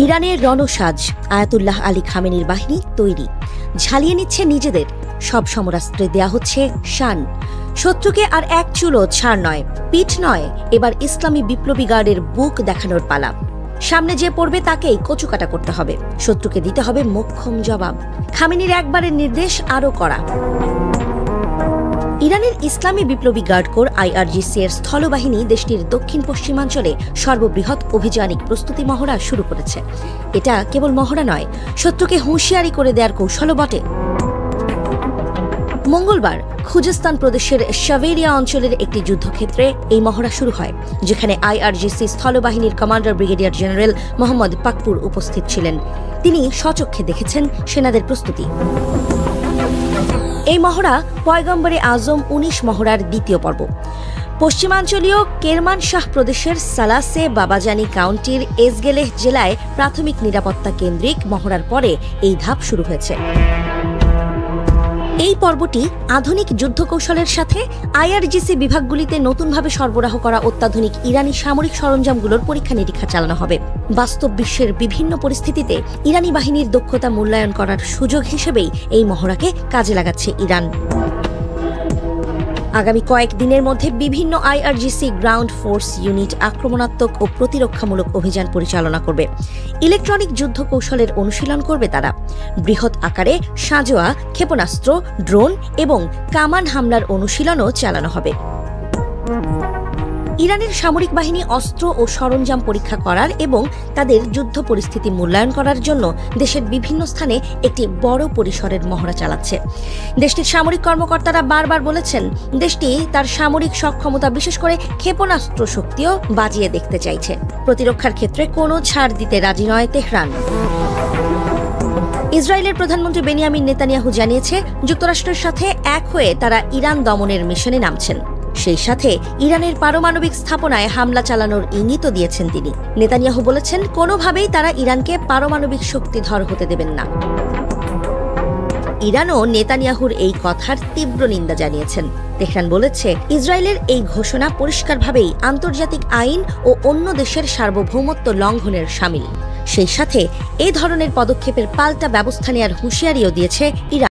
ইরানের রণসাজ Ayatollah Ali খামেনির বাহিনী তৈরি, ঝালিয়ে নিচ্ছে নিজেদের। সব সমরাস্ত্রে দেয়া হচ্ছে শান। শত্রুকে আর এক চুলও ছাড় নয়, পিঠ নয়, এবার ইসলামী বিপ্লবী গার্ডের বুক দেখানোর পালা। সামনে যে পড়বে তাকেই কচুকাটা করতে হবে, শত্রুকে দিতে হবে মোক্ষম জবাব। খামেনির একবারের নির্দেশ আরও করা। ইরানের ইসলামী বিপ্লবী গার্ড কোর আইআরজিসি এর স্থলবাহিনী দেশটির দক্ষিণ পশ্চিমাঞ্চলে সর্ববৃহৎ অভিযানিক প্রস্তুতি মহড়া শুরু করেছে। এটা কেবল মহড়া নয়, শত্রুকে হুঁশিয়ারি করে দেওয়ার কৌশলও বটে। মঙ্গলবার খুজেস্তান প্রদেশের শাভেরিয়া অঞ্চলের একটি যুদ্ধক্ষেত্রে এই মহড়া শুরু হয়, যেখানে আইআরজিসি স্থলবাহিনীর commander brigadier general Mohammad Pakpour উপস্থিত ছিলেন। তিনি স্বচক্ষে দেখেছেন সেনাদের প্রস্তুতি। এই মহড়া পয়গম্বরে আজম ১৯ মহড়ার দ্বিতীয় পর্ব। পশ্চিমাঞ্চলীয় কেরমানশাহ প্রদেশের সালাসে বাবাজানি কাউন্টির এজগেলেহ জেলায় প্রাথমিক নিরাপত্তা কেন্দ্রিক মহড়ার পরে এই ধাপ শুরু হয়েছে। এই পর্বটি আধুনিক যুদ্ধকৌশলের সাথে আইআরজিসি বিভাগগুলিতে নতুনভাবে সরবরাহ করা অত্যাধুনিক ইরানি সামরিক সরঞ্জামগুলোর পরীক্ষা নিরীক্ষা চালানো হবে। বাস্তব বিশ্বের বিভিন্ন পরিস্থিতিতে ইরানি বাহিনীর দক্ষতা মূল্যায়ন করার সুযোগ হিসেবেই এই মহড়াকে কাজে লাগাচ্ছে ইরান। আগামী কয়েক দিনের মধ্যে বিভিন্ন আইআরজিসি গ্রাউন্ড ফোর্স ইউনিট আক্রমণাত্মক ও প্রতিরক্ষামূলক অভিযান পরিচালনা করবে। ইলেকট্রনিক যুদ্ধ কৌশলের অনুশীলন করবে তারা। বৃহৎ আকারে সাঁজোয়া ক্ষেপণাস্ত্র, ড্রোন এবং কামান হামলার অনুশীলনও চালানো হবে। ইরানের সামরিক বাহিনী অস্ত্র ও সরঞ্জাম পরীক্ষা করার এবং তাদের যুদ্ধ পরিস্থিতি মূল্যায়ন করার জন্য দেশের বিভিন্ন স্থানে একটি বড় পরিসরের মহড়া চালাচ্ছে। দেশটির সামরিক কর্মকর্তারা বারবার বলেছেন, দেশটি তার সামরিক সক্ষমতা বিশেষ করে ক্ষেপণাস্ত্র শক্তিও বাজিয়ে দেখতে চাইছে। প্রতিরক্ষার ক্ষেত্রে কোনো ছাড় দিতে রাজি নয় তেহরান। ইসরায়েলের প্রধানমন্ত্রী বেনিয়ামিন নেতানিয়াহু জানিয়েছে, যুক্তরাষ্ট্রের সাথে এক হয়ে তারা ইরান দমনের মিশনে নামছেন। সেই সাথে ইরানের পারমাণবিক স্থাপনায় হামলা চালানোর ইঙ্গিতও দিয়েছেন তিনি। নেতানিয়াহু বলেছেন, কোনোভাবেই তারা ইরানকে পারমাণবিক শক্তিধর হতে দেবেন না। ইরানও নেতানিয়াহুর এই কথার তীব্র নিন্দা জানিয়েছেন। তেহরান বলেছে, ইসরায়েলের এই ঘোষণা পরিষ্কারভাবেই আন্তর্জাতিক আইন ও অন্য দেশের সার্বভৌমত্ব লঙ্ঘনের শামিল। সেই সাথে এই ধরনের পদক্ষেপের পাল্টা ব্যবস্থা নেওয়ার হুঁশিয়ারিও দিয়েছে ইরান।